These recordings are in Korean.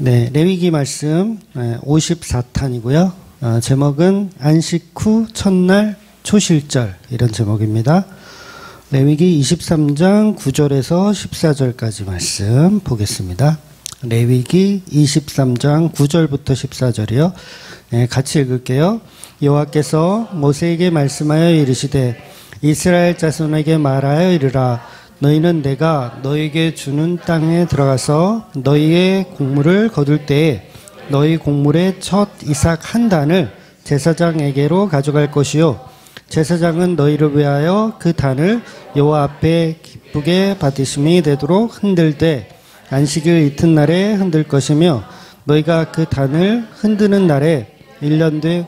네, 레위기 말씀 54탄이고요. 제목은 안식 후 첫날 초실절 이런 제목입니다. 레위기 23장 9절에서 14절까지 말씀 보겠습니다. 레위기 23장 9절부터 14절이요. 네, 같이 읽을게요. 여호와께서 모세에게 말씀하여 이르시되 이스라엘 자손에게 말하여 이르라. 너희는 내가 너희에게 주는 땅에 들어가서 너희의 곡물을 거둘 때에 너희 곡물의 첫 이삭 한 단을 제사장에게로 가져갈 것이요 제사장은 너희를 위하여 그 단을 여호와 앞에 기쁘게 받으심이 되도록 흔들 때 안식일 이튿날에 흔들 것이며 너희가 그 단을 흔드는 날에 1년 뒤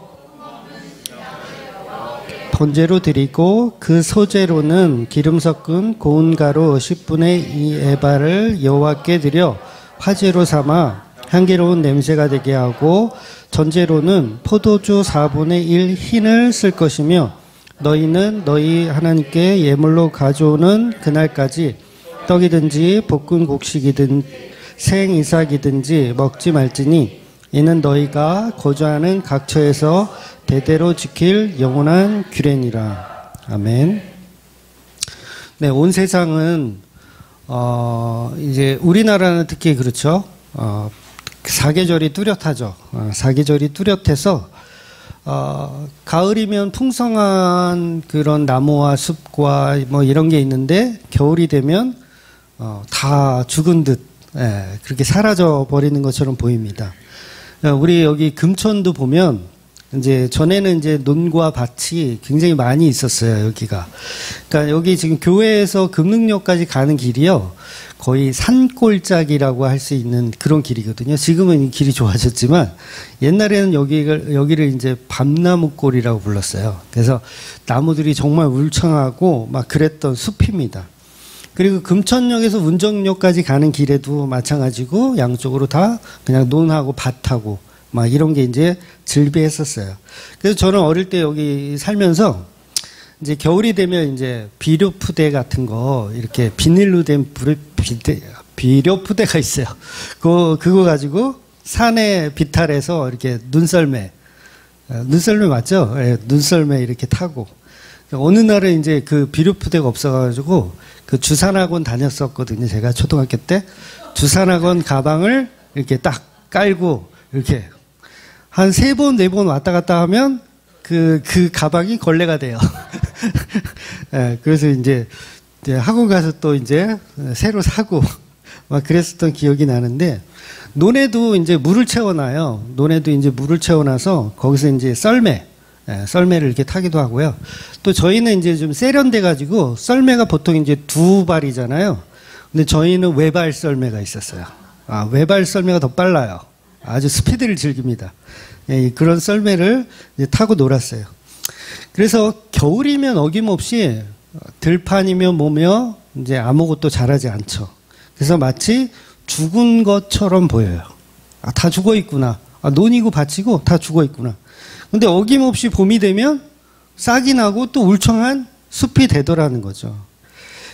번제로 드리고 그 소제로는 기름 섞은 고운 가루 10분의 2 에바를 여호와께 드려 화제로 삼아 향기로운 냄새가 되게 하고 전제로는 포도주 4분의 1 흰을 쓸 것이며 너희는 너희 하나님께 예물로 가져오는 그날까지 떡이든지 볶은 곡식이든 생이삭이든지 먹지 말지니 이는 너희가 거주하는 각처에서 대대로 지킬 영원한 규례니라. 아멘. 네, 온 세상은 이제 우리나라는 특히 그렇죠. 사계절이 뚜렷하죠. 사계절이 뚜렷해서 가을이면 풍성한 그런 나무와 숲과 뭐 이런 게 있는데 겨울이 되면 다 죽은 듯 그렇게 사라져 버리는 것처럼 보입니다. 우리 여기 금천도 보면 이제 전에는 이제 논과 밭이 굉장히 많이 있었어요, 여기가. 그러니까 여기 지금 교회에서 금능역까지 가는 길이요. 거의 산골짜기라고 할 수 있는 그런 길이거든요. 지금은 이 길이 좋아졌지만 옛날에는 여기를 이제 밤나무골이라고 불렀어요. 그래서 나무들이 정말 울창하고 막 그랬던 숲입니다. 그리고 금천역에서 운정역까지 가는 길에도 마찬가지고 양쪽으로 다 그냥 논하고 밭하고 막 이런 게 이제 즐비했었어요. 그래서 저는 어릴 때 여기 살면서 이제 겨울이 되면 이제 비료푸대 같은 거 이렇게 비닐로 된 비료푸대가 있어요. 그거 가지고 산에 비탈해서 이렇게 눈썰매 맞죠? 네, 눈썰매 이렇게 타고 어느 날은 이제 그 비료푸대가 없어가지고 그 주산학원 다녔었거든요. 제가 초등학교 때 주산학원 가방을 이렇게 딱 깔고 이렇게 한 3번, 4번 왔다 갔다 하면 그 가방이 걸레가 돼요. 네, 그래서 이제 학원 가서 또 이제 새로 사고 막 그랬었던 기억이 나는데 논에도 이제 물을 채워놔요. 논에도 이제 물을 채워놔서 거기서 이제 썰매를 이렇게 타기도 하고요. 또 저희는 이제 좀 세련돼가지고 썰매가 보통 이제 2발이잖아요. 근데 저희는 외발 썰매가 있었어요. 외발 썰매가 더 빨라요. 아주 스피드를 즐깁니다. 예, 그런 썰매를 이제 타고 놀았어요. 그래서 겨울이면 어김없이 들판이며 뭐며 이제 아무것도 자라지 않죠. 그래서 마치 죽은 것처럼 보여요. 다 죽어 있구나. 논이고 밭이고 다 죽어 있구나. 근데 어김없이 봄이 되면 싹이 나고 또 울창한 숲이 되더라는 거죠.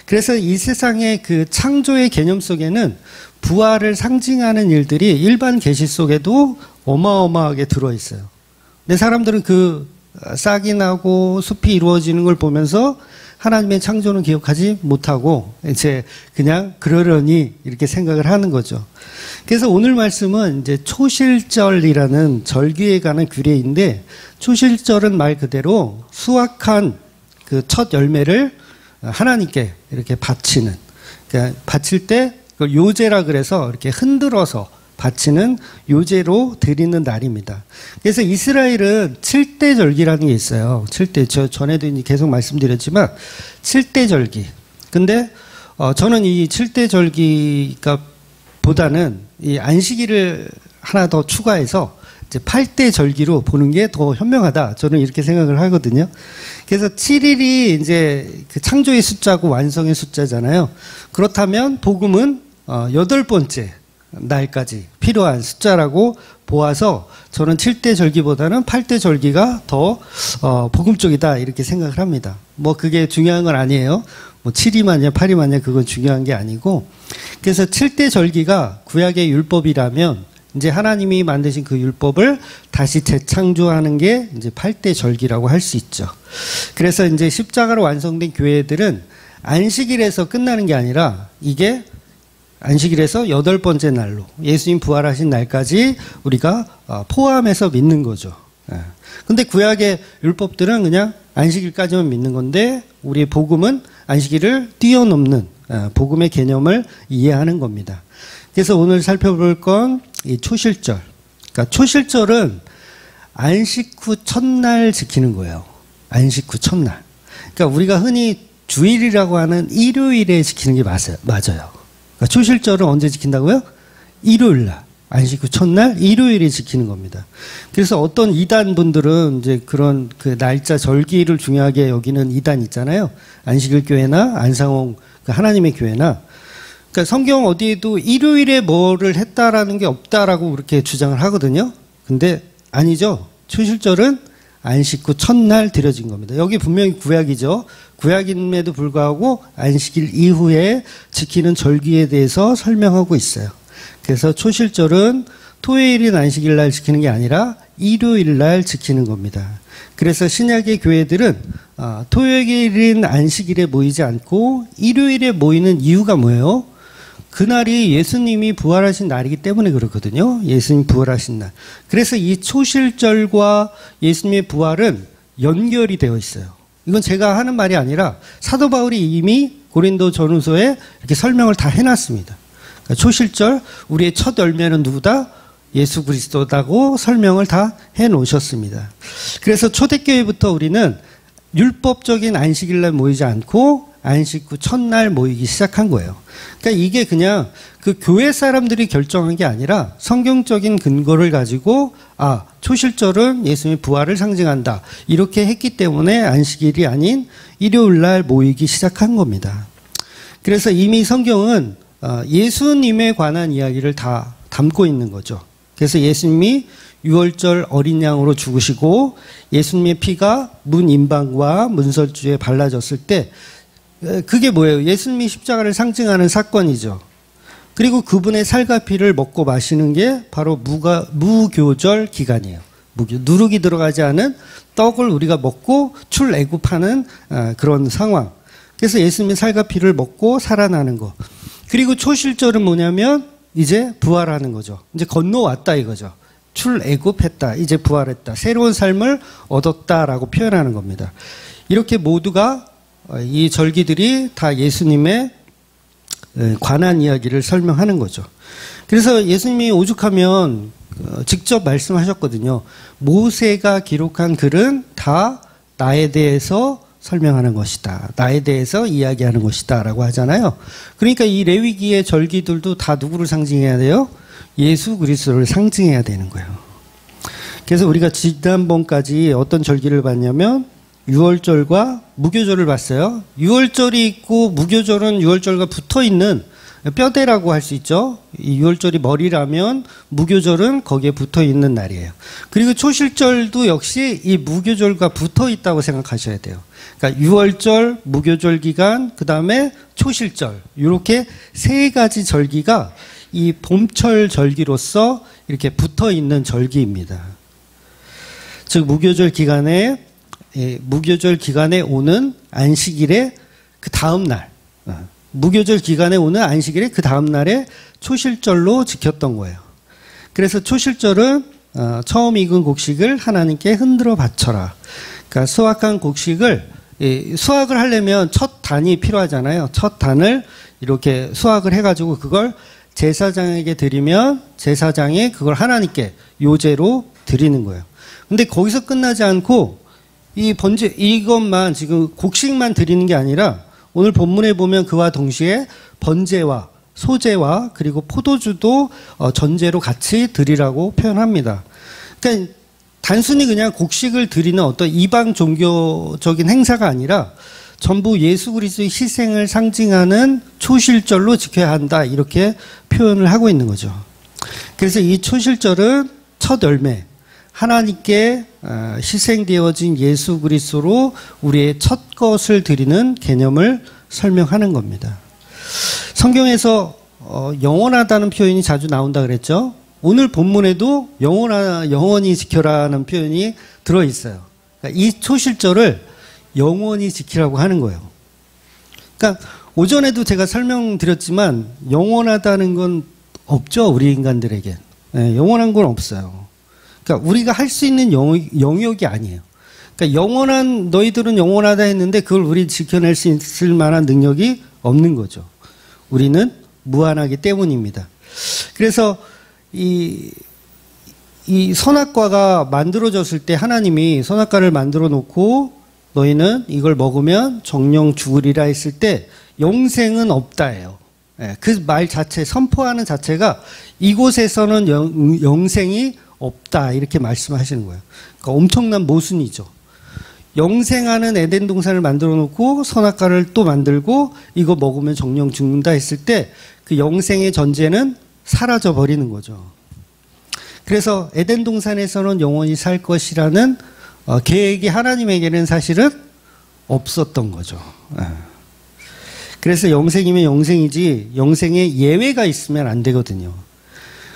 그래서 이 세상의 그 창조의 개념 속에는 부활을 상징하는 일들이 일반 계시 속에도 어마어마하게 들어있어요. 근데 사람들은 그 싹이 나고 숲이 이루어지는 걸 보면서 하나님의 창조는 기억하지 못하고 이제 그냥 그러려니 이렇게 생각을 하는 거죠. 그래서 오늘 말씀은 이제 초실절이라는 절기에 관한 규례인데 초실절은 말 그대로 수확한 그 첫 열매를 하나님께 이렇게 바치는, 그러니까 바칠 때 그걸 요제라 그래서 이렇게 흔들어서 바치는 요제로 드리는 날입니다. 그래서 이스라엘은 7대 절기라는 게 있어요. 7대, 저 전에도 계속 말씀드렸지만 7대 절기. 근데 저는 이 7대 절기가 보다는 이 안식일을 하나 더 추가해서 이제 8대 절기로 보는 게 더 현명하다. 저는 이렇게 생각을 하거든요. 그래서 7일이 이제 그 창조의 숫자고 완성의 숫자잖아요. 그렇다면 복음은 8번째 날까지 필요한 숫자라고 보아서 저는 7대 절기보다는 8대 절기가 더 복음 쪽이다 이렇게 생각을 합니다. 뭐 그게 중요한 건 아니에요. 뭐 7이 맞냐 8이 맞냐 그건 중요한 게 아니고, 그래서 7대 절기가 구약의 율법이라면 이제 하나님이 만드신 그 율법을 다시 재창조하는 게 이제 8대 절기라고 할 수 있죠. 그래서 이제 십자가로 완성된 교회들은 안식일에서 끝나는 게 아니라 이게 안식일에서 8번째 날로 예수님 부활하신 날까지 우리가 포함해서 믿는 거죠. 근데 구약의 율법들은 그냥 안식일까지만 믿는 건데 우리의 복음은 안식일을 뛰어넘는 복음의 개념을 이해하는 겁니다. 그래서 오늘 살펴볼 건 이 초실절. 그러니까 초실절은 안식 후 첫날 지키는 거예요. 안식 후 첫날. 그러니까 우리가 흔히 주일이라고 하는 일요일에 지키는 게 맞아요. 그러니까 초실절은 언제 지킨다고요? 일요일 날. 안식 후 첫날 일요일에 지키는 겁니다. 그래서 어떤 이단 분들은 이제 그런 그 날짜 절기를 중요하게 여기는 이단 있잖아요. 안식일 교회나 안상홍 그 하나님의 교회나. 그러니까 성경 어디에도 일요일에 뭐를 했다라는 게 없다라고 그렇게 주장을 하거든요. 근데 아니죠. 초실절은 안식 후 첫날 드려진 겁니다. 여기 분명히 구약이죠. 구약임에도 불구하고 안식일 이후에 지키는 절기에 대해서 설명하고 있어요. 그래서 초실절은 토요일인 안식일 날 지키는 게 아니라 일요일 날 지키는 겁니다. 그래서 신약의 교회들은 토요일인 안식일에 모이지 않고 일요일에 모이는 이유가 뭐예요? 그날이 예수님이 부활하신 날이기 때문에 그렇거든요. 예수님 부활하신 날. 그래서 이 초실절과 예수님의 부활은 연결이 되어 있어요. 이건 제가 하는 말이 아니라 사도 바울이 이미 고린도 전후서에 이렇게 설명을 다 해놨습니다. 그러니까 초실절, 우리의 첫 열매는 누구다? 예수 그리스도다고 설명을 다 해놓으셨습니다. 그래서 초대교회부터 우리는 율법적인 안식일날 모이지 않고 안식 후 첫날 모이기 시작한 거예요. 그러니까 이게 그냥 그 교회 사람들이 결정한 게 아니라 성경적인 근거를 가지고 초실절은 예수님의 부활을 상징한다. 이렇게 했기 때문에 안식일이 아닌 일요일날 모이기 시작한 겁니다. 그래서 이미 성경은 예수님에 관한 이야기를 다 담고 있는 거죠. 그래서 예수님이 유월절 어린 양으로 죽으시고 예수님의 피가 문인방과 문설주에 발라졌을 때 그게 뭐예요? 예수님이 십자가를 상징하는 사건이죠. 그리고 그분의 살과 피를 먹고 마시는 게 바로 무교절 기간이에요. 누룩이 들어가지 않은 떡을 우리가 먹고 출애굽하는 그런 상황. 그래서 예수님의 살과 피를 먹고 살아나는 거. 그리고 초실절은 뭐냐면 이제 부활하는 거죠. 이제 건너왔다 이거죠. 출애굽했다. 이제 부활했다. 새로운 삶을 얻었다라고 표현하는 겁니다. 이렇게 모두가 이 절기들이 다 예수님의 관한 이야기를 설명하는 거죠. 그래서 예수님이 오죽하면 직접 말씀하셨거든요. 모세가 기록한 글은 다 나에 대해서 설명하는 것이다. 나에 대해서 이야기하는 것이다. 라고 하잖아요. 그러니까 이 레위기의 절기들도 다 누구를 상징해야 돼요? 예수 그리스도를 상징해야 되는 거예요. 그래서 우리가 지난번까지 어떤 절기를 봤냐면 유월절과 무교절을 봤어요. 유월절이 있고 무교절은 유월절과 붙어있는 뼈대라고 할 수 있죠. 이 유월절이 머리라면 무교절은 거기에 붙어있는 날이에요. 그리고 초실절도 역시 이 무교절과 붙어있다고 생각하셔야 돼요. 그러니까 유월절, 무교절 기간, 그 다음에 초실절 이렇게 세 가지 절기가 이 봄철 절기로서 이렇게 붙어있는 절기입니다. 즉 무교절 기간에 오는 안식일의 그 다음 날, 무교절 기간에 오는 안식일의 그 다음 날에 초실절로 지켰던 거예요. 그래서 초실절은 처음 익은 곡식을 하나님께 흔들어 바쳐라. 그러니까 수확한 곡식을 수확을 하려면 첫 단이 필요하잖아요. 첫 단을 이렇게 수확을 해가지고 그걸 제사장에게 드리면 제사장이 그걸 하나님께 요제로 드리는 거예요. 근데 거기서 끝나지 않고 이것만 지금 곡식만 드리는 게 아니라 오늘 본문에 보면 그와 동시에 번제와 소제와 그리고 포도주도 전제로 같이 드리라고 표현합니다. 그러니까 단순히 그냥 곡식을 드리는 어떤 이방 종교적인 행사가 아니라 전부 예수 그리스도의 희생을 상징하는 초실절로 지켜야 한다 이렇게 표현을 하고 있는 거죠. 그래서 이 초실절은 첫 열매, 하나님께 희생되어진 예수 그리스도로 우리의 첫 것을 드리는 개념을 설명하는 겁니다. 성경에서 영원하다는 표현이 자주 나온다 그랬죠. 오늘 본문에도 영원히 지켜라는 표현이 들어있어요. 그러니까 이 초실절을 영원히 지키라고 하는 거예요. 그러니까 오전에도 제가 설명드렸지만 영원하다는 건 없죠. 우리 인간들에게. 네, 영원한 건 없어요. 그러니까 우리가 할 수 있는 영역이 아니에요. 그러니까 너희들은 영원하다 했는데 그걸 우리 지켜낼 수 있을 만한 능력이 없는 거죠. 우리는 무한하기 때문입니다. 그래서 이 선악과가 만들어졌을 때 하나님이 선악과를 만들어 놓고 너희는 이걸 먹으면 정령 죽으리라 했을 때 영생은 없다예요. 그 말 자체, 선포하는 자체가 이곳에서는 영생이 없다 이렇게 말씀하시는 거예요. 그러니까 엄청난 모순이죠. 영생하는 에덴 동산을 만들어 놓고 선악과를 또 만들고 이거 먹으면 정령 죽는다 했을 때 그 영생의 전제는 사라져 버리는 거죠. 그래서 에덴 동산에서는 영원히 살 것이라는 계획이 하나님에게는 사실은 없었던 거죠. 그래서 영생이면 영생이지 영생에 예외가 있으면 안 되거든요.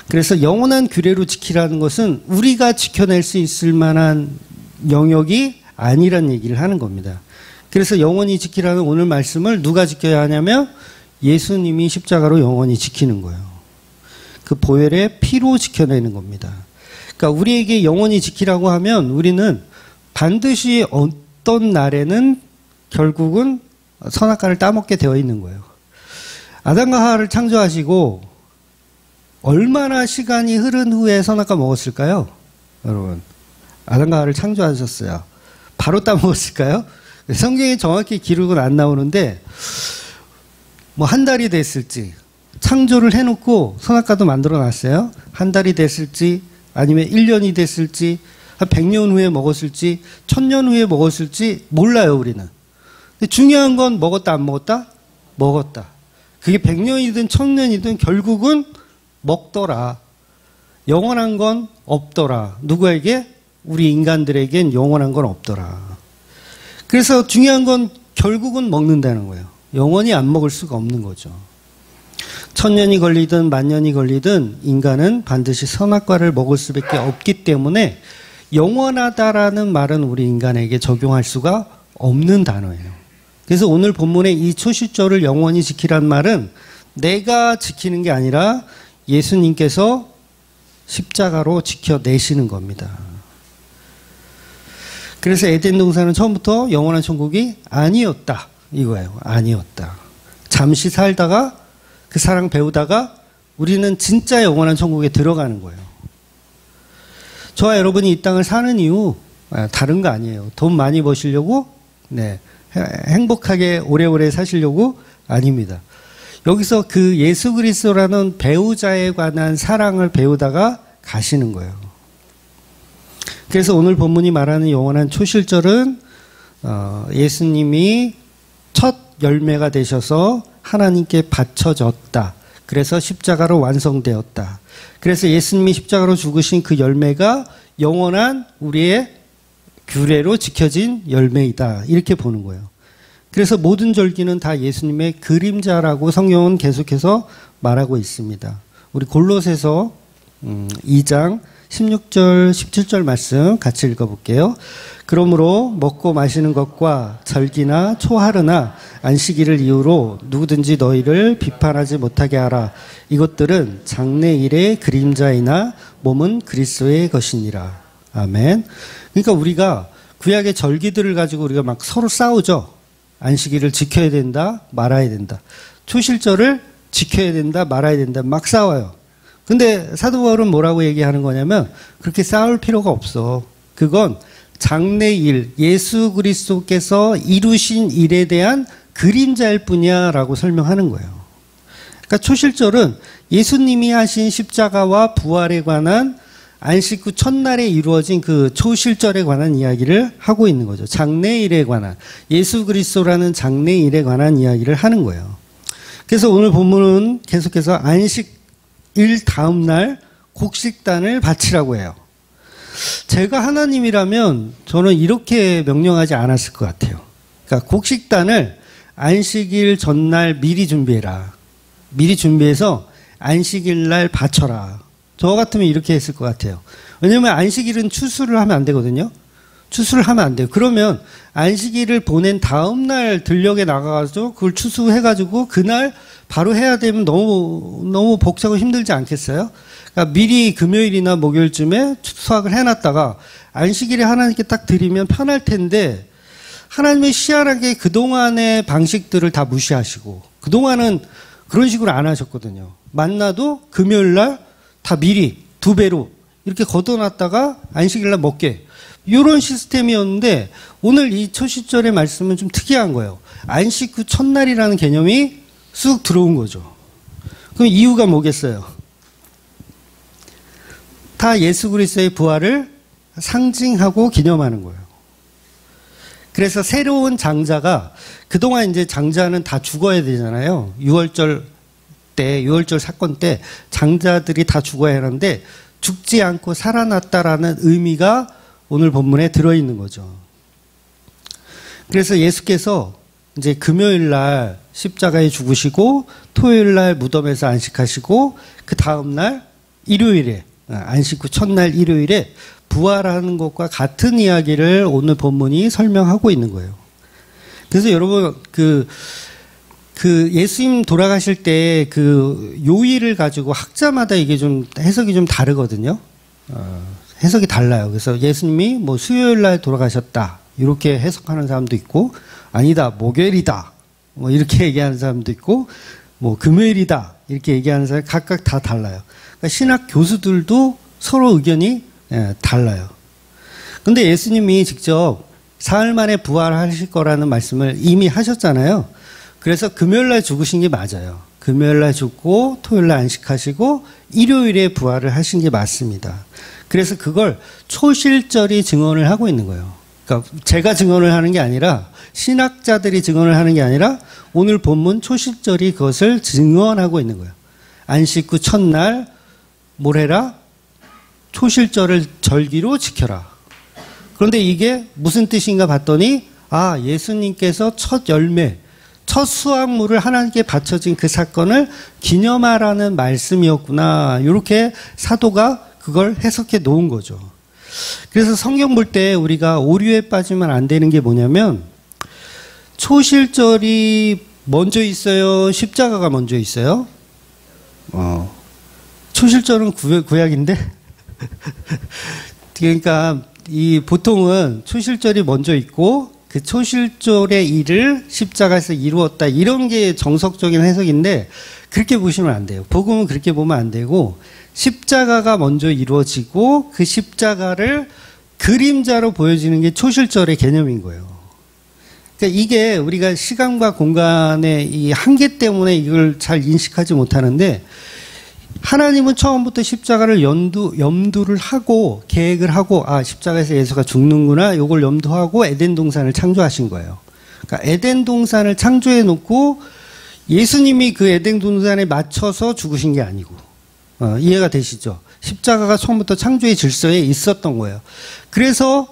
그래서 영원한 규례로 지키라는 것은 우리가 지켜낼 수 있을 만한 영역이 아니란 얘기를 하는 겁니다. 그래서 영원히 지키라는 오늘 말씀을 누가 지켜야 하냐면 예수님이 십자가로 영원히 지키는 거예요. 그 보혈의 피로 지켜내는 겁니다. 그러니까 우리에게 영원히 지키라고 하면 우리는 반드시 어떤 날에는 결국은 선악과를 따먹게 되어 있는 거예요. 아담과 하와를 창조하시고 얼마나 시간이 흐른 후에 선악과 먹었을까요? 여러분, 아담과 하와를 창조하셨어요. 바로 따먹었을까요? 성경에 정확히 기록은 안 나오는데 뭐 한 달이 됐을지 창조를 해놓고 선악과도 만들어 놨어요. 한 달이 됐을지 아니면 1년이 됐을지 한 100년 후에 먹었을지 1000년 후에 먹었을지 몰라요 우리는. 근데 중요한 건 먹었다 안 먹었다? 먹었다. 그게 100년이든 1000년이든 결국은 먹더라. 영원한 건 없더라. 누구에게? 우리 인간들에겐 영원한 건 없더라. 그래서 중요한 건 결국은 먹는다는 거예요. 영원히 안 먹을 수가 없는 거죠. 1000년이 걸리든 10,000년이 걸리든 인간은 반드시 선악과를 먹을 수밖에 없기 때문에 영원하다라는 말은 우리 인간에게 적용할 수가 없는 단어예요. 그래서 오늘 본문의 이 초실절을 영원히 지키란 말은 내가 지키는 게 아니라 예수님께서 십자가로 지켜내시는 겁니다. 그래서 에덴 동산은 처음부터 영원한 천국이 아니었다. 이거예요. 아니었다. 잠시 살다가 그 사랑 배우다가 우리는 진짜 영원한 천국에 들어가는 거예요. 저와 여러분이 이 땅을 사는 이유 다른 거 아니에요. 돈 많이 버시려고, 네, 행복하게 오래오래 사시려고 아닙니다. 여기서 그 예수 그리스도라는 배우자에 관한 사랑을 배우다가 가시는 거예요. 그래서 오늘 본문이 말하는 영원한 초실절은 예수님이 첫 열매가 되셔서 하나님께 바쳐졌다. 그래서 십자가로 완성되었다. 그래서 예수님이 십자가로 죽으신 그 열매가 영원한 우리의 규례로 지켜진 열매이다. 이렇게 보는 거예요. 그래서 모든 절기는 다 예수님의 그림자라고 성경은 계속해서 말하고 있습니다. 우리 골로새서 2장 16절 17절 말씀 같이 읽어볼게요. 그러므로 먹고 마시는 것과 절기나 초하루나 안식일을 이유로 누구든지 너희를 비판하지 못하게 하라. 이것들은 장래일의 그림자이나 몸은 그리스도의 것이니라. 아멘. 그러니까 우리가 구약의 절기들을 가지고 우리가 막 서로 싸우죠. 안식일을 지켜야 된다, 말아야 된다. 초실절을 지켜야 된다, 말아야 된다. 막 싸워요. 근데 사도 바울은 뭐라고 얘기하는 거냐면 그렇게 싸울 필요가 없어. 그건 장래일, 예수 그리스도께서 이루신 일에 대한 그림자일 뿐이야 라고 설명하는 거예요. 그러니까 초실절은 예수님이 하신 십자가와 부활에 관한 안식 후 첫날에 이루어진 그 초실절에 관한 이야기를 하고 있는 거죠. 장래일에 관한, 예수 그리스도라는 장래일에 관한 이야기를 하는 거예요. 그래서 오늘 본문은 계속해서 안식일 다음 날 곡식단을 바치라고 해요. 제가 하나님이라면 저는 이렇게 명령하지 않았을 것 같아요. 그러니까 곡식단을 안식일 전날 미리 준비해라. 미리 준비해서 안식일 날 바쳐라. 저 같으면 이렇게 했을 것 같아요. 왜냐면 안식일은 추수를 하면 안 되거든요. 추수를 하면 안 돼요. 그러면 안식일을 보낸 다음 날 들녘에 나가가지고 그걸 추수해가지고 그날 바로 해야 되면 너무 복잡하고 힘들지 않겠어요? 그러니까 미리 금요일이나 목요일쯤에 수확을 해놨다가 안식일에 하나님께 딱 드리면 편할 텐데 하나님이 희한하게 그동안의 방식들을 다 무시하시고 그동안은 그런 식으로 안 하셨거든요. 만나도 금요일날 다 미리 2배로 이렇게 걷어놨다가 안식일날 먹게 이런 시스템이었는데 오늘 이 초시절의 말씀은 좀 특이한 거예요. 안식 후 첫날이라는 개념이 쑥 들어온 거죠. 그럼 이유가 뭐겠어요? 다 예수 그리스도의 부활을 상징하고 기념하는 거예요. 그래서 새로운 장자가 그동안 이제 장자는 다 죽어야 되잖아요. 6월절 사건 때 장자들이 다 죽어야 하는데 죽지 않고 살아났다라는 의미가 오늘 본문에 들어있는 거죠. 그래서 예수께서 이제 금요일 날 십자가에 죽으시고 토요일 날 무덤에서 안식하시고 그 다음 날 일요일에 안식 후 첫날 일요일에 부활하는 것과 같은 이야기를 오늘 본문이 설명하고 있는 거예요. 그래서 여러분 그 예수님 돌아가실 때 그 요일을 가지고 학자마다 이게 좀 해석이 좀 다르거든요. 해석이 달라요. 그래서 예수님이 뭐 수요일 날 돌아가셨다 이렇게 해석하는 사람도 있고 아니다 목요일이다 뭐 이렇게 얘기하는 사람도 있고 뭐 금요일이다 이렇게 얘기하는 사람 각각 다 달라요. 그러니까 신학 교수들도 서로 의견이 달라요. 근데 예수님이 직접 사흘 만에 부활하실 거라는 말씀을 이미 하셨잖아요. 그래서 금요일 날 죽으신 게 맞아요. 금요일 날 죽고 토요일 날 안식하시고 일요일에 부활을 하신 게 맞습니다. 그래서 그걸 초실절이 증언을 하고 있는 거예요. 그러니까 제가 증언을 하는 게 아니라 신학자들이 증언을 하는 게 아니라 오늘 본문 초실절이 그것을 증언하고 있는 거예요. 안식 후 첫날 뭘 해라? 초실절을 절기로 지켜라. 그런데 이게 무슨 뜻인가 봤더니 예수님께서 첫 열매 첫 수확물을 하나님께 바쳐진 그 사건을 기념하라는 말씀이었구나. 이렇게 사도가 그걸 해석해 놓은 거죠. 그래서 성경 볼 때 우리가 오류에 빠지면 안 되는 게 뭐냐면 초실절이 먼저 있어요? 십자가가 먼저 있어요? 초실절은 구약인데? 그러니까 보통은 초실절이 먼저 있고 그 초실절의 일을 십자가에서 이루었다. 이런 게 정석적인 해석인데 그렇게 보시면 안 돼요. 복음은 그렇게 보면 안 되고 십자가가 먼저 이루어지고 그 십자가를 그림자로 보여지는 게 초실절의 개념인 거예요. 그러니까 이게 우리가 시간과 공간의 이 한계 때문에 이걸 잘 인식하지 못하는데 하나님은 처음부터 십자가를 염두를 하고 계획을 하고 십자가에서 예수가 죽는구나 이걸 염두하고 에덴 동산을 창조하신 거예요. 그러니까 에덴 동산을 창조해 놓고 예수님이 그 에덴 동산에 맞춰서 죽으신 게 아니고 이해가 되시죠? 십자가가 처음부터 창조의 질서에 있었던 거예요. 그래서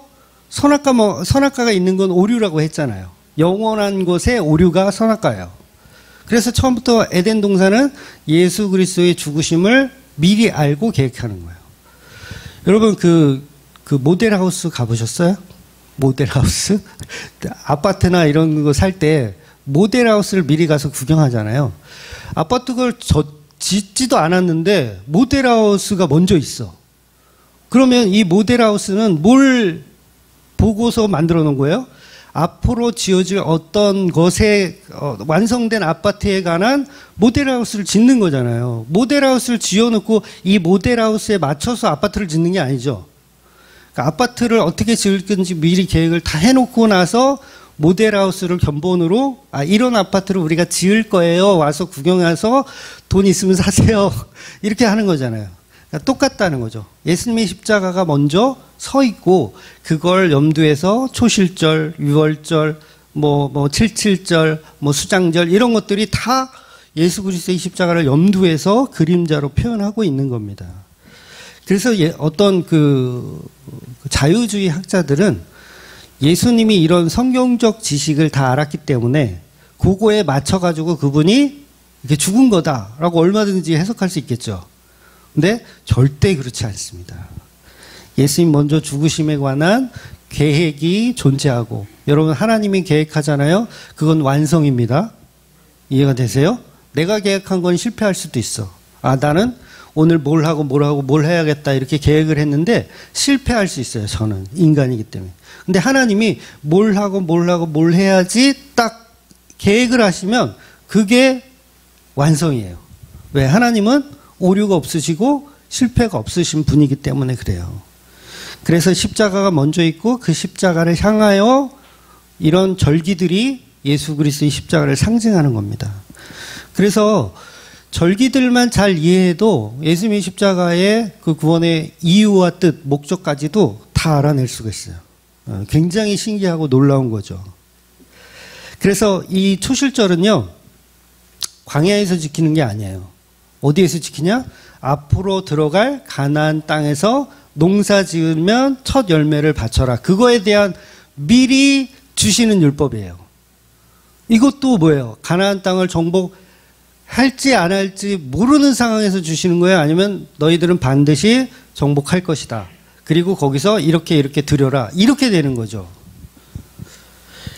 선악과가 있는 건 오류라고 했잖아요. 영원한 곳에 오류가 선악과예요. 그래서 처음부터 에덴 동산은 예수 그리스도의 죽으심을 미리 알고 계획하는 거예요. 여러분 그 모델하우스 가보셨어요? 모델하우스? 아파트나 이런 거 살 때 모델하우스를 미리 가서 구경하잖아요. 아파트 그걸 짓지도 않았는데 모델하우스가 먼저 있어. 그러면 이 모델하우스는 뭘 보고서 만들어 놓은 거예요? 앞으로 지어질 어떤 것에 완성된 아파트에 관한 모델하우스를 짓는 거잖아요. 모델하우스를 지어놓고 이 모델하우스에 맞춰서 아파트를 짓는 게 아니죠. 그러니까 아파트를 어떻게 지을 건지 미리 계획을 다 해놓고 나서 모델하우스를 견본으로 이런 아파트를 우리가 지을 거예요. 와서 구경해서 돈 있으면 사세요. 이렇게 하는 거잖아요. 그러니까 똑같다는 거죠. 예수님의 십자가가 먼저 서 있고 그걸 염두에서 초실절, 유월절, 뭐 칠칠절, 뭐 수장절 이런 것들이 다 예수 그리스도의 십자가를 염두에서 그림자로 표현하고 있는 겁니다. 그래서 어떤 그 자유주의 학자들은 예수님이 이런 성경적 지식을 다 알았기 때문에 그거에 맞춰가지고 그분이 이렇게 죽은 거다라고 얼마든지 해석할 수 있겠죠. 근데 절대 그렇지 않습니다. 예수님 먼저 죽으심에 관한 계획이 존재하고, 여러분 하나님이 계획하잖아요. 그건 완성입니다. 이해가 되세요? 내가 계획한 건 실패할 수도 있어. 나는 오늘 뭘 하고 뭘 해야겠다 이렇게 계획을 했는데 실패할 수 있어요. 저는 인간이기 때문에. 근데 하나님이 뭘 해야지 딱 계획을 하시면 그게 완성이에요. 왜? 하나님은 오류가 없으시고 실패가 없으신 분이기 때문에 그래요. 그래서 십자가가 먼저 있고 그 십자가를 향하여 이런 절기들이 예수 그리스도의 십자가를 상징하는 겁니다. 그래서 절기들만 잘 이해해도 예수님의 십자가의 그 구원의 이유와 뜻, 목적까지도 다 알아낼 수가 있어요. 굉장히 신기하고 놀라운 거죠. 그래서 이 초실절은요, 광야에서 지키는 게 아니에요. 어디에서 지키냐? 앞으로 들어갈 가나안 땅에서 농사 지으면 첫 열매를 바쳐라. 그거에 대한 미리 주시는 율법이에요. 이것도 뭐예요? 가나안 땅을 정복할지 안 할지 모르는 상황에서 주시는 거예요? 아니면 너희들은 반드시 정복할 것이다. 그리고 거기서 이렇게 드려라. 이렇게 되는 거죠.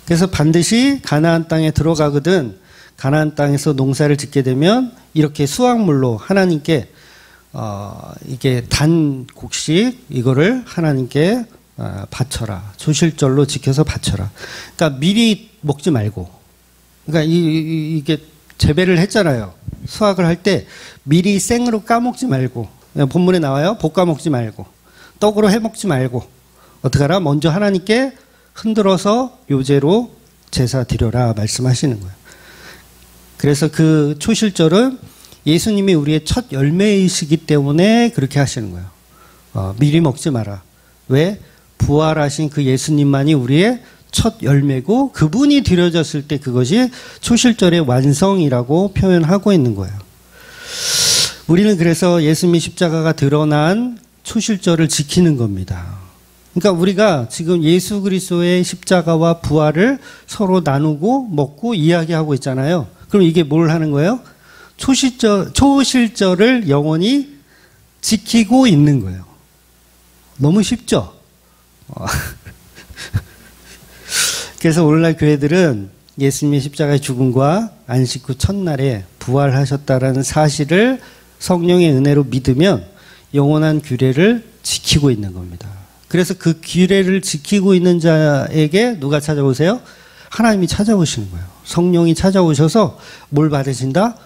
그래서 반드시 가나안 땅에 들어가거든 가나안 땅에서 농사를 짓게 되면 이렇게 수확물로 하나님께 이게 단 곡식 이거를 하나님께 바쳐라. 초실절로 지켜서 바쳐라. 그러니까 미리 먹지 말고, 그러니까 이게 재배를 했잖아요. 수확을 할 때 미리 생으로 까먹지 말고, 본문에 나와요. 볶아 먹지 말고, 떡으로 해 먹지 말고, 어떻게 하라? 먼저 하나님께 흔들어서 요제로 제사 드려라 말씀하시는 거예요. 그래서 그 초실절은 예수님이 우리의 첫 열매이시기 때문에 그렇게 하시는 거예요. 미리 먹지 마라. 왜? 부활하신 그 예수님만이 우리의 첫 열매고 그분이 드려졌을 때 그것이 초실절의 완성이라고 표현하고 있는 거예요. 우리는 그래서 예수님의 십자가가 드러난 초실절을 지키는 겁니다. 그러니까 우리가 지금 예수 그리스도의 십자가와 부활을 서로 나누고 먹고 이야기하고 있잖아요. 그럼 이게 뭘 하는 거예요? 초실절을 영원히 지키고 있는 거예요. 너무 쉽죠? 그래서 오늘날 교회들은 예수님의 십자가의 죽음과 안식 후 첫날에 부활하셨다라는 사실을 성령의 은혜로 믿으면 영원한 규례를 지키고 있는 겁니다. 그래서 그 규례를 지키고 있는 자에게 누가 찾아오세요? 하나님이 찾아오시는 거예요. 성령이 찾아오셔서 뭘 받으신다?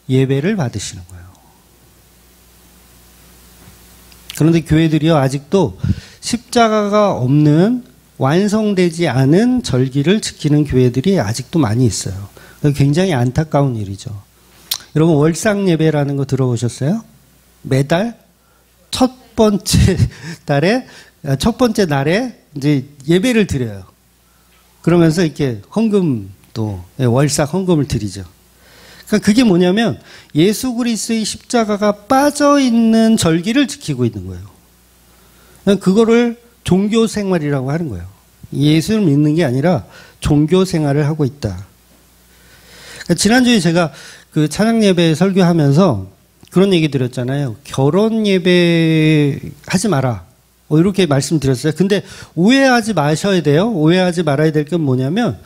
예배를 받으시는 거예요. 그런데 교회들이요, 아직도 십자가가 없는 완성되지 않은 절기를 지키는 교회들이 아직도 많이 있어요. 굉장히 안타까운 일이죠. 여러분, 월상 예배라는 거 들어보셨어요? 매달 첫 번째 날에 이제 예배를 드려요. 그러면서 이렇게 헌금도, 월삭 헌금을 드리죠. 그러니까 그게 뭐냐면 예수 그리스도의 십자가가 빠져 있는 절기를 지키고 있는 거예요. 그거를 종교 생활이라고 하는 거예요. 예수를 믿는 게 아니라 종교 생활을 하고 있다. 그러니까 지난주에 제가 그 찬양 예배 설교하면서 그런 얘기 드렸잖아요. 결혼 예배 하지 마라. 이렇게 말씀드렸어요. 근데 오해하지 마셔야 돼요. 오해하지 말아야 될 건 뭐냐면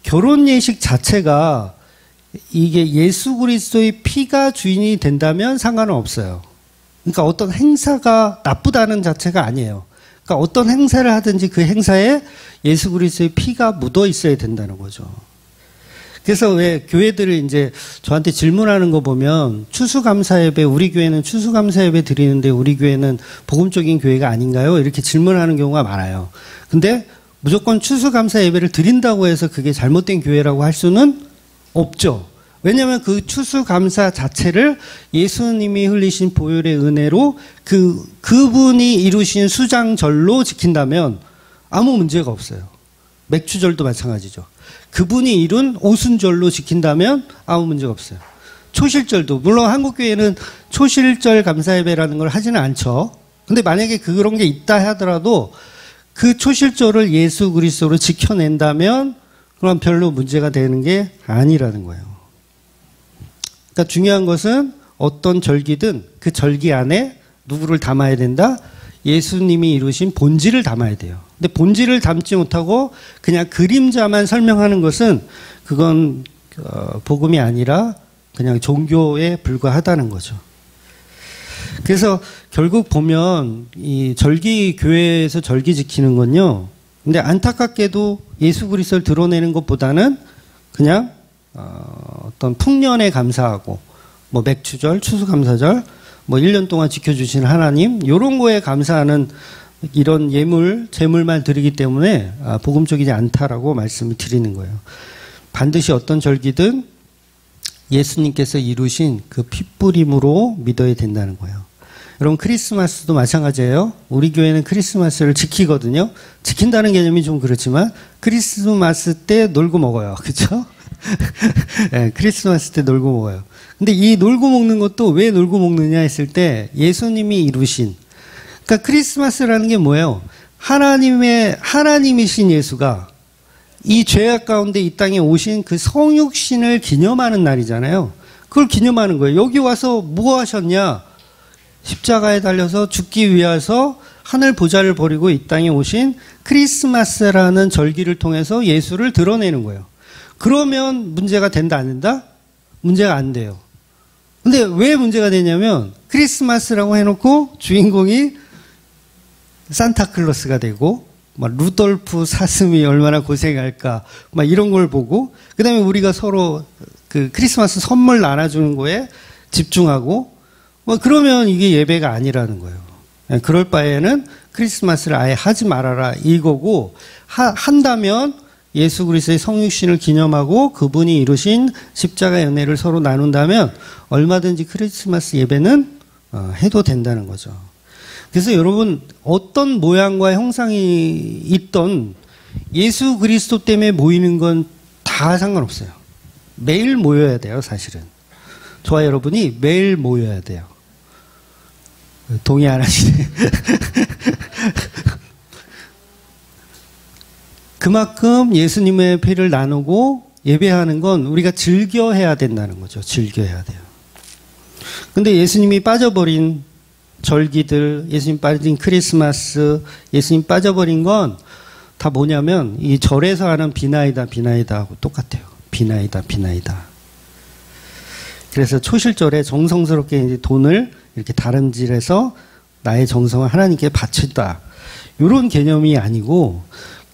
결혼 예식 자체가 이게 예수 그리스도의 피가 주인이 된다면 상관은 없어요. 그러니까 어떤 행사가 나쁘다는 자체가 아니에요. 그러니까 어떤 행사를 하든지 그 행사에 예수 그리스도의 피가 묻어 있어야 된다는 거죠. 그래서 왜 교회들을 이제 저한테 질문하는 거 보면 추수감사 예배, 우리 교회는 추수감사 예배 드리는데 우리 교회는 복음적인 교회가 아닌가요? 이렇게 질문하는 경우가 많아요. 근데 무조건 추수감사 예배를 드린다고 해서 그게 잘못된 교회라고 할 수는 없죠. 왜냐하면 그 추수감사 자체를 예수님이 흘리신 보혈의 은혜로 그분이 이루신 수장절로 지킨다면 아무 문제가 없어요. 맥주절도 마찬가지죠. 그분이 이룬 오순절로 지킨다면 아무 문제가 없어요. 초실절도, 물론 한국교회는 초실절 감사예배라는 걸 하지는 않죠. 근데 만약에 그런 게 있다 하더라도 그 초실절을 예수 그리스도로 지켜낸다면 그럼 별로 문제가 되는 게 아니라는 거예요. 그러니까 중요한 것은 어떤 절기든 그 절기 안에 누구를 담아야 된다? 예수님이 이루신 본질을 담아야 돼요. 근데 본질을 담지 못하고 그냥 그림자만 설명하는 것은 그건 복음이 아니라 그냥 종교에 불과하다는 거죠. 그래서 결국 보면 이 절기 교회에서 절기 지키는 건요. 근데 안타깝게도 예수 그리스도를 드러내는 것보다는 그냥 어떤 풍년에 감사하고 뭐 맥추절, 추수감사절, 뭐 1년 동안 지켜주신 하나님 이런 거에 감사하는 이런 예물, 제물만 드리기 때문에 복음적이지 않다라고 말씀을 드리는 거예요. 반드시 어떤 절기든 예수님께서 이루신 그 핏부림으로 믿어야 된다는 거예요. 여러분 크리스마스도 마찬가지예요. 우리 교회는 크리스마스를 지키거든요. 지킨다는 개념이 좀 그렇지만 크리스마스 때 놀고 먹어요. 그렇죠? 네, 크리스마스 때 놀고 먹어요. 근데 이 놀고 먹는 것도 왜 놀고 먹느냐 했을 때 예수님이 이루신, 그러니까 크리스마스라는 게 뭐예요? 하나님이신 예수가 이 죄악 가운데 이 땅에 오신 그 성육신을 기념하는 날이잖아요. 그걸 기념하는 거예요. 여기 와서 뭐 하셨냐? 십자가에 달려서 죽기 위해서 하늘 보좌를 버리고 이 땅에 오신 크리스마스라는 절기를 통해서 예수를 드러내는 거예요. 그러면 문제가 된다 안 된다? 문제가 안 돼요. 근데 왜 문제가 되냐면 크리스마스라고 해놓고 주인공이 산타클로스가 되고 막 루돌프 사슴이 얼마나 고생할까 막 이런 걸 보고 그 다음에 우리가 서로 그 크리스마스 선물 나눠주는 거에 집중하고 뭐 그러면 이게 예배가 아니라는 거예요. 그럴 바에는 크리스마스를 아예 하지 말아라 이거고 한다면 예수 그리스도의 성육신을 기념하고 그분이 이루신 십자가의 은혜를 서로 나눈다면 얼마든지 크리스마스 예배는 해도 된다는 거죠. 그래서 여러분 어떤 모양과 형상이 있던 예수 그리스도 때문에 모이는 건 다 상관없어요. 매일 모여야 돼요, 사실은. 저와 여러분이 매일 모여야 돼요. 동의 안 하시네. 그만큼 예수님의 피를 나누고 예배하는 건 우리가 즐겨해야 된다는 거죠. 즐겨야 돼요. 근데 예수님이 빠져버린 절기들, 예수님 빠진 크리스마스, 예수님 빠져버린 건 다 뭐냐면 이 절에서 하는 비나이다 하고 똑같아요. 비나이다. 그래서 초실절에 정성스럽게 이제 돈을 이렇게 다름질해서 나의 정성을 하나님께 바친다. 이런 개념이 아니고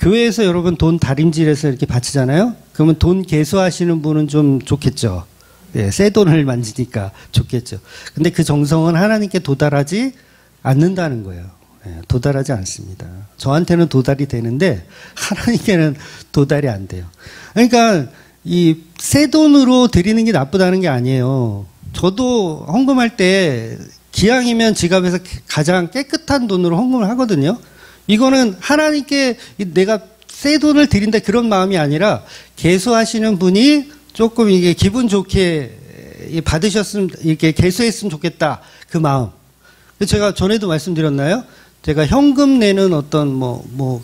교회에서 여러분 돈 다림질해서 이렇게 바치잖아요. 그러면 돈 계수하시는 분은 좀 좋겠죠. 네, 새 돈을 만지니까 좋겠죠. 근데 그 정성은 하나님께 도달하지 않는다는 거예요. 네, 도달하지 않습니다. 저한테는 도달이 되는데 하나님께는 도달이 안 돼요. 그러니까 이 새 돈으로 드리는 게 나쁘다는 게 아니에요. 저도 헌금할 때 기왕이면 지갑에서 가장 깨끗한 돈으로 헌금을 하거든요. 이거는 하나님께 내가 새 돈을 드린다 그런 마음이 아니라 계수하시는 분이 조금 이게 기분 좋게 받으셨으면 이렇게 계수했으면 좋겠다 그 마음. 제가 전에도 말씀드렸나요? 제가 현금 내는 어떤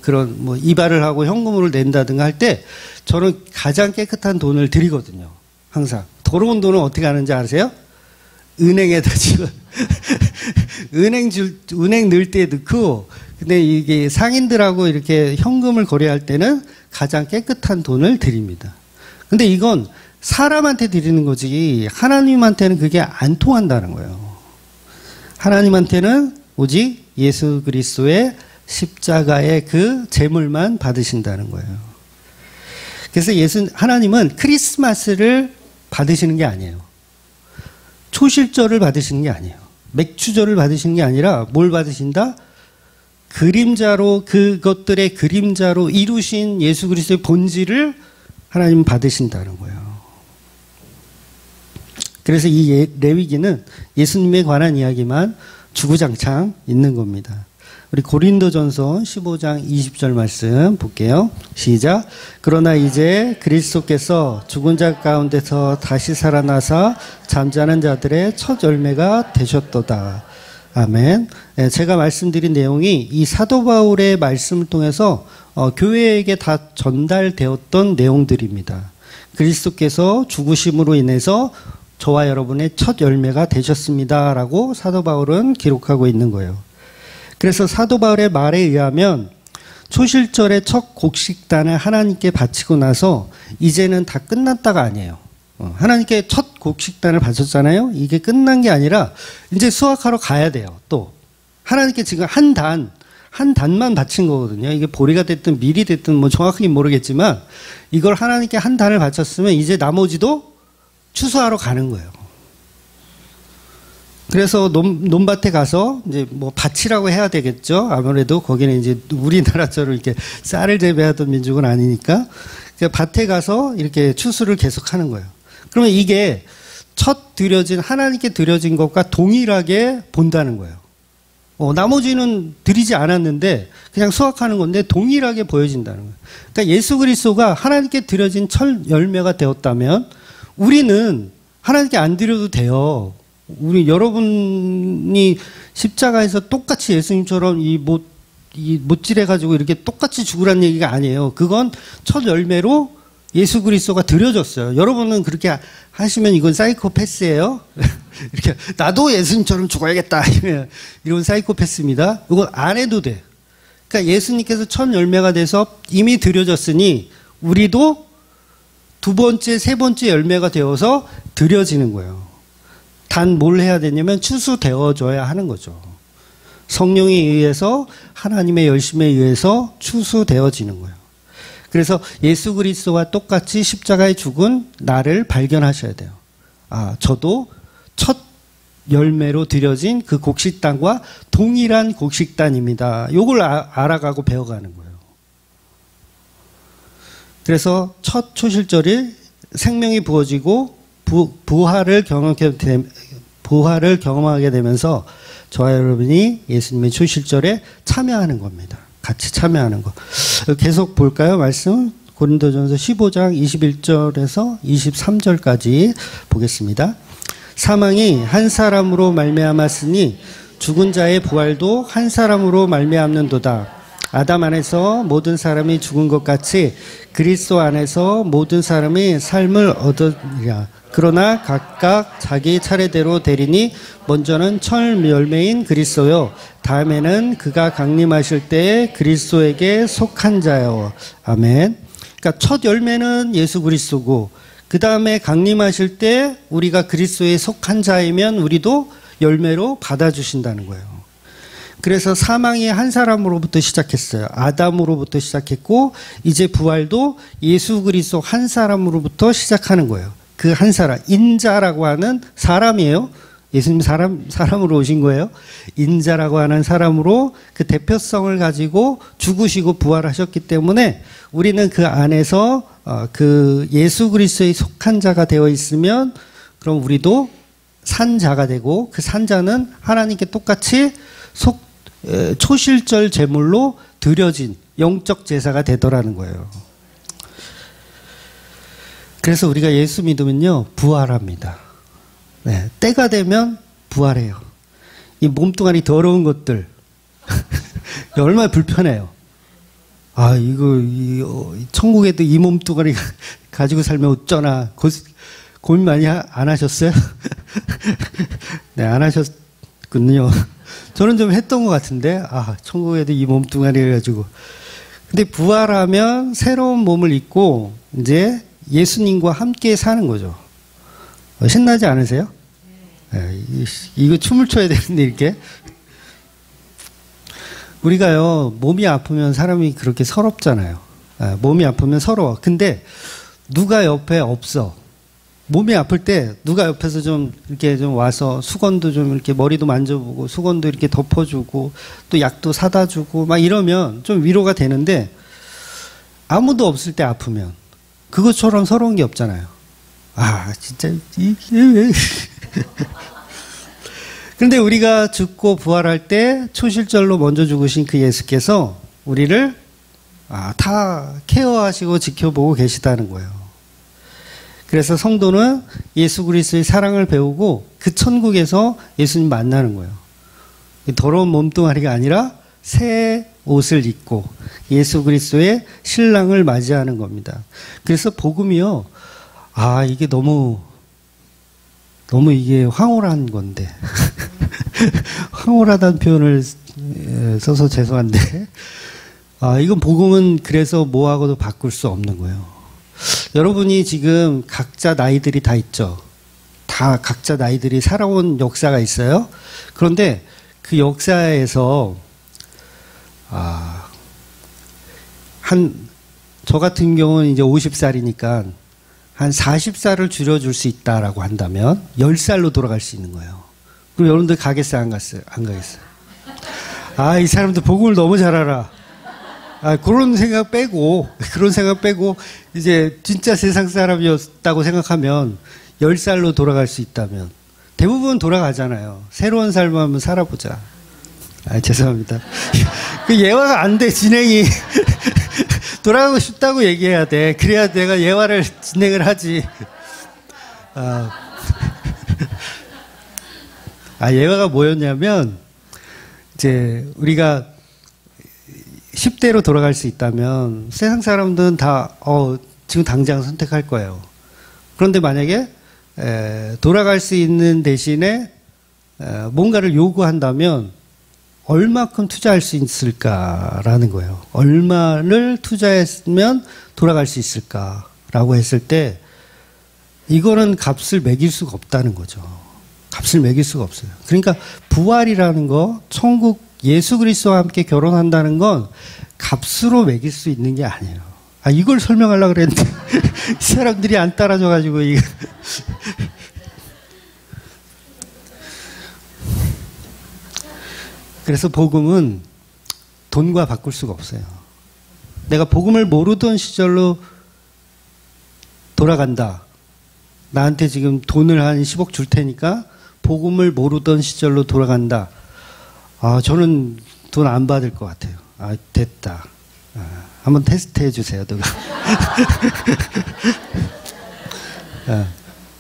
그런 이발을 하고 현금으로 낸다든가 할 때 저는 가장 깨끗한 돈을 드리거든요. 항상. 더러운 돈은 어떻게 하는지 아세요? 은행에다 지금 은행 넣을 때 넣고 근데 이게 상인들하고 이렇게 현금을 거래할 때는 가장 깨끗한 돈을 드립니다. 근데 이건 사람한테 드리는 거지 하나님한테는 그게 안 통한다는 거예요. 하나님한테는 오직 예수 그리스도의 십자가의 그 제물만 받으신다는 거예요. 그래서 하나님은 크리스마스를 받으시는 게 아니에요. 초실절을 받으시는 게 아니에요. 맥추절을 받으시는 게 아니라 뭘 받으신다? 그림자로 그것들의 그림자로 이루신 예수 그리스도의 본질을 하나님 받으신다는 거예요. 그래서 이 레위기는 예수님에 관한 이야기만 주구장창 있는 겁니다. 우리 고린도전서 15장 20절 말씀 볼게요. 시작. 그러나 이제 그리스도께서 죽은 자 가운데서 다시 살아나사 잠자는 자들의 첫 열매가 되셨도다. 아멘. 제가 말씀드린 내용이 이 사도 바울의 말씀을 통해서 교회에게 다 전달되었던 내용들입니다. 그리스도께서 죽으심으로 인해서 저와 여러분의 첫 열매가 되셨습니다라고 사도 바울은 기록하고 있는 거예요. 그래서 사도 바울의 말에 의하면 초실절의 첫 곡식단을 하나님께 바치고 나서 이제는 다 끝났다가 아니에요. 하나님께 첫 곡식단을 바쳤잖아요. 이게 끝난 게 아니라 이제 수확하러 가야 돼요. 또 하나님께 지금 한 단만 바친 거거든요. 이게 보리가 됐든 밀이 됐든 뭐 정확하게 모르겠지만 이걸 하나님께 한 단을 바쳤으면 이제 나머지도 추수하러 가는 거예요. 그래서 논밭에 가서 이제 뭐 밭이라고 해야 되겠죠. 아무래도 거기는 이제 우리나라처럼 이렇게 쌀을 재배하던 민족은 아니니까 밭에 가서 이렇게 추수를 계속하는 거예요. 그러면 이게 첫 드려진 하나님께 드려진 것과 동일하게 본다는 거예요. 나머지는 드리지 않았는데 그냥 수확하는 건데 동일하게 보여진다는 거예요. 그러니까 예수 그리스도가 하나님께 드려진 첫 열매가 되었다면 우리는 하나님께 안 드려도 돼요. 우리 여러분이 십자가에서 똑같이 예수님처럼 이 못질해가지고 이렇게 똑같이 죽으란 얘기가 아니에요. 그건 첫 열매로 예수 그리스도가 드려졌어요. 여러분은 그렇게 하시면 이건 사이코패스예요. 이렇게 나도 예수님처럼 죽어야겠다 이런 사이코패스입니다. 이건 안 해도 돼. 그러니까 예수님께서 첫 열매가 돼서 이미 드려졌으니 우리도 두 번째, 세 번째 열매가 되어서 드려지는 거예요. 단 뭘 해야 되냐면 추수되어져야 하는 거죠. 성령에 의해서 하나님의 열심에 의해서 추수되어지는 거예요. 그래서 예수 그리스도와 똑같이 십자가에 죽은 나를 발견하셔야 돼요. 저도 첫 열매로 드려진 그 곡식단과 동일한 곡식단입니다. 이걸 알아가고 배워가는 거예요. 그래서 첫 초실절이 생명이 부어지고 부활을 경험하게 되면서 저와 여러분이 예수님의 초실절에 참여하는 겁니다. 같이 참여하는 거. 계속 볼까요? 말씀 고린도전서 15장 21절에서 23절까지 보겠습니다. 사망이 한 사람으로 말미암았으니 죽은 자의 부활도 한 사람으로 말미암는도다. 아담 안에서 모든 사람이 죽은 것 같이 그리스도 안에서 모든 사람이 삶을 얻으리라. 그러나 각각 자기 차례대로 되리니 먼저는 첫 열매인 그리스도요 다음에는 그가 강림하실 때에 그리스도에게 속한 자요. 아멘. 그러니까 첫 열매는 예수 그리스도고 그 다음에 강림하실 때 우리가 그리스도에 속한 자이면 우리도 열매로 받아주신다는 거예요. 그래서 사망이 한 사람으로부터 시작했어요. 아담으로부터 시작했고 이제 부활도 예수 그리스도 한 사람으로부터 시작하는 거예요. 그 한 사람, 인자라고 하는 사람이에요. 예수님 사람으로 오신 거예요. 인자라고 하는 사람으로 그 대표성을 가지고 죽으시고 부활하셨기 때문에 우리는 그 안에서 그 예수 그리스도에 속한 자가 되어 있으면 그럼 우리도 산자가 되고 그 산자는 하나님께 똑같이 초실절 제물로 드려진 영적 제사가 되더라는 거예요. 그래서 우리가 예수 믿으면요 부활합니다. 네, 때가 되면 부활해요. 이 몸뚱아리 더러운 것들 얼마나 불편해요. 천국에도 이 몸뚱아리 가지고 살면 어쩌나 고민 많이 안 하셨어요? 네, 안 하셨군요. 저는 좀 했던 것 같은데, 천국에도 이 몸뚱아리 가지고. 근데 부활하면 새로운 몸을 입고 이제 예수님과 함께 사는 거죠. 신나지 않으세요? 네, 이거 춤을 춰야 되는데 이렇게. 우리가요 몸이 아프면 사람이 그렇게 서럽잖아요. 몸이 아프면 서러워. 근데 누가 옆에 없어. 몸이 아플 때 누가 옆에서 좀 이렇게 좀 와서 수건도 좀 이렇게 머리도 만져보고 수건도 이렇게 덮어주고 또 약도 사다 주고 막 이러면 좀 위로가 되는데 아무도 없을 때 아프면 그것처럼 서러운 게 없잖아요. 진짜 이게 근데 우리가 죽고 부활할 때 초실절로 먼저 죽으신 그 예수께서 우리를 다 케어하시고 지켜보고 계시다는 거예요. 그래서 성도는 예수 그리스도의 사랑을 배우고 그 천국에서 예수님 만나는 거예요. 더러운 몸뚱아리가 아니라 새 옷을 입고 예수 그리스도의 신랑을 맞이하는 겁니다. 그래서 복음이요. 이게 너무 너무 이게 황홀한 건데. 황홀하다는 표현을 써서 죄송한데. 이건 복음은 그래서 뭐하고도 바꿀 수 없는 거예요. 여러분이 지금 각자 나이들이 다 있죠. 다 각자 나이들이 살아온 역사가 있어요. 그런데 그 역사에서 저 같은 경우는 이제 50살이니까 한 40살을 줄여줄 수 있다라고 한다면 10살로 돌아갈 수 있는 거예요. 그럼 여러분들 가겠어요? 안 가겠어요? 이 사람들 복음을 너무 잘 알아. 그런 생각 빼고 이제 진짜 세상 사람이었다고 생각하면 10살로 돌아갈 수 있다면 대부분 돌아가잖아요. 새로운 삶을 한번 살아보자. 죄송합니다. 그 예화가 안 돼, 진행이. 돌아가고 싶다고 얘기해야 돼. 그래야 내가 예화를 진행을 하지. 예화가 뭐였냐면, 이제 우리가 10대로 돌아갈 수 있다면 세상 사람들은 다, 지금 당장 선택할 거예요. 그런데 만약에 돌아갈 수 있는 대신에 뭔가를 요구한다면 얼마큼 투자할 수 있을까라는 거예요. 얼마를 투자했으면 돌아갈 수 있을까라고 했을 때 이거는 값을 매길 수가 없다는 거죠. 값을 매길 수가 없어요. 그러니까 부활이라는 거, 천국 예수 그리스도와 함께 결혼한다는 건 값으로 매길 수 있는 게 아니에요. 이걸 설명하려고 그랬는데 이 사람들이 안 따라줘가지고 이거. 그래서 복음은 돈과 바꿀 수가 없어요. 내가 복음을 모르던 시절로 돌아간다. 나한테 지금 돈을 한 10억 줄 테니까 복음을 모르던 시절로 돌아간다. 저는 돈 안 받을 것 같아요. 됐다. 한번 테스트 해주세요, 누가.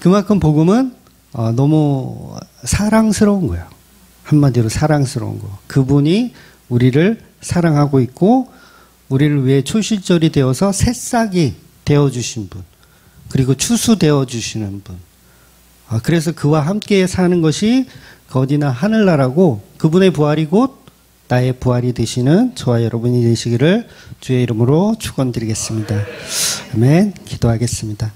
그만큼 복음은 너무 사랑스러운 거예요. 한마디로 사랑스러운 거. 그분이 우리를 사랑하고 있고 우리를 위해 초실절이 되어서 새싹이 되어주신 분, 그리고 추수되어 주시는 분. 그래서 그와 함께 사는 것이 거디나 하늘나라고, 그분의 부활이 곧 나의 부활이 되시는 저와 여러분이 되시기를 주의 이름으로 축원드리겠습니다. 아멘. 기도하겠습니다.